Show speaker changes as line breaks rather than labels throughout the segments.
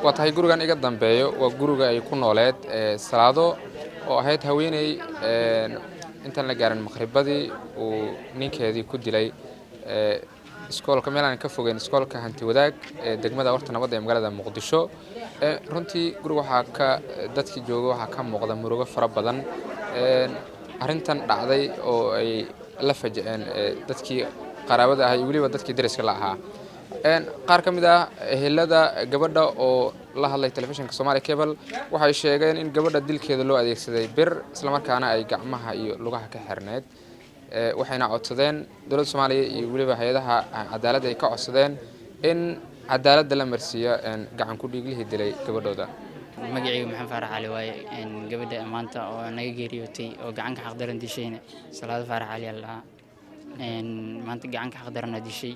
واتهاي جروجان إيجاد دمبيو وجروجا يكون ولاد سلادو وهاي هويني أنت اللي جارن المغرب بدي ونيك هذه كود لي سكول كميلا نكفوجين سكول كهنتي وداك دقمة ورتنا بدي مقالة مقدشو runtii guriga waxaa ka dadkii jooga waxaa ka muuqda murugo fara badan arintan dhacday oo ay la fajeen dadkii qaraabada ahay waliba dadkii dariska la ahaa qaar kamid ah ehelada gabadha oo la hadlay telefishinka Soomaali Cable waxay sheegeen in gabadha dilkeeda loo adeegsaday bir isla markaana ay gacmaha iyo lugaha ka xirneed waxayna codsadeen dowladda Soomaaliya iyo waliba hay'adaha cadaaladda ay ka codsadeen in cadaaladda la marsiyo gacan ku dhiiglihii dilay gabadhooda
magacaygu maxaan Faarax Cali waaye gabadha maanta oo naga geeriyootay oo gacan ka xaqdaran dishayna Salaad Faarax Cali Allah maanta gacan ka xaqdaran dishay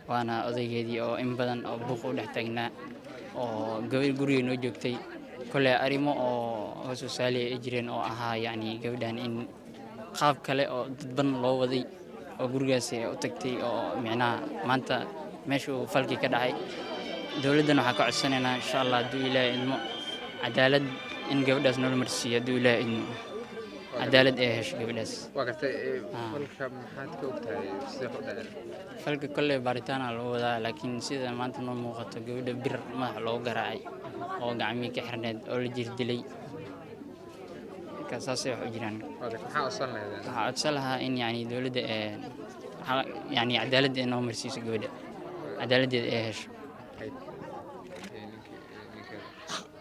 waana odaygeedii oo in badan oo buuq u dhex taagnaa oo gabadh guriga noo joogtay kale arimo oo soosaali ay jireen oo ahaa yani gabadhan in qaab kale oo dadban loo waday oo gurigaas u tagtay oo micnaha maanta meeshu falki ka dhacay dawladdan waxa ka codsanaynaa insha Allah duu ilaahay ilmo cadaalad in gabadhaas nolol marsiyo duu ilaahay in cadaalad ay hesho gabadhaas
waqtay falka maxaad ka ogtahay sida u dhacay
falka kale baaritaan loo wadaa laakiin sida maanta noo muuqato gabadha bir madax loo garaacay oo gacmihi ka xirneed oo la jir dilay ka saasay wax u jiraan waxa codsanayaa in yani dawladda yani cadaalad ay noo marsiiso gabadha عدالة إيش؟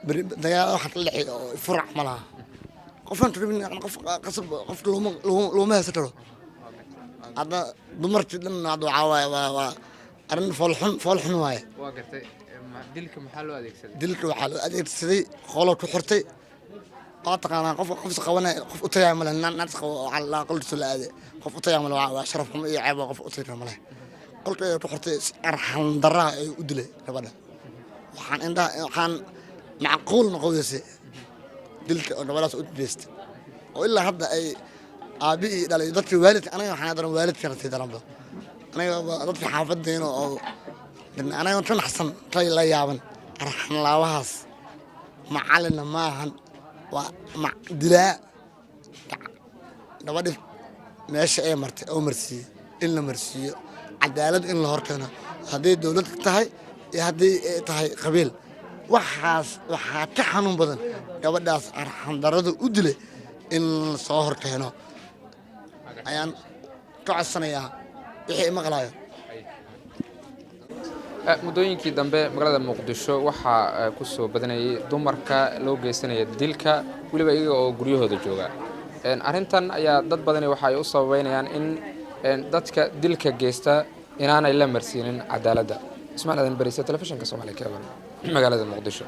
ديا واحد اللي فرع ملا قفن تريبني أنا قف لو ما يستره هذا دمرت لنا هذا عواي أرن فالحن واي
وقتي دلك محله هذيك سد
دلك محله هذيك سد خلاص وحرتي قاطع أنا قف سقونا قف أطيع ملا ناس على قلت سلا هذا قف أطيع ملا وأشرفهم إيه عيب قف أطيع ملا قلت وحرتي أرحم ضراء ودلي لبنا وحن معقول نقولسي دلك أنا ولا سأدرست وإلا هذا أي أبي لا يضطر والد أنا حاضر والد كانت تدرب أنا ضطر حافظين أو أنا يوم حسن طي لا يابن أرحم الله وهاس معلنا معهن ومع دلاء نودي ماشي أي مرت أو مرسي إلا مرسي عدالة إن الهركنا هذه دولة تهاي هذه تهاي قبيل وحاتحنون بدن قبل داس أرحم درجة أدلة إن صهر كهنا أيان كعسنا يا إيه مقلايا
muddooyinkii dambe magaalada Muqdisho waxa ku soo badanayay dumarka loo geysanaya dilka waliba iyaga oo guryahooda jooga arintan ayaa dad badan waxa ay u sababeynayaan in dadka dilka geysta inaanay la marsiinin cadaaladda Ismaaciil Aadan Bariisa telefishinka Soomaali Cable magaalada Muqdisho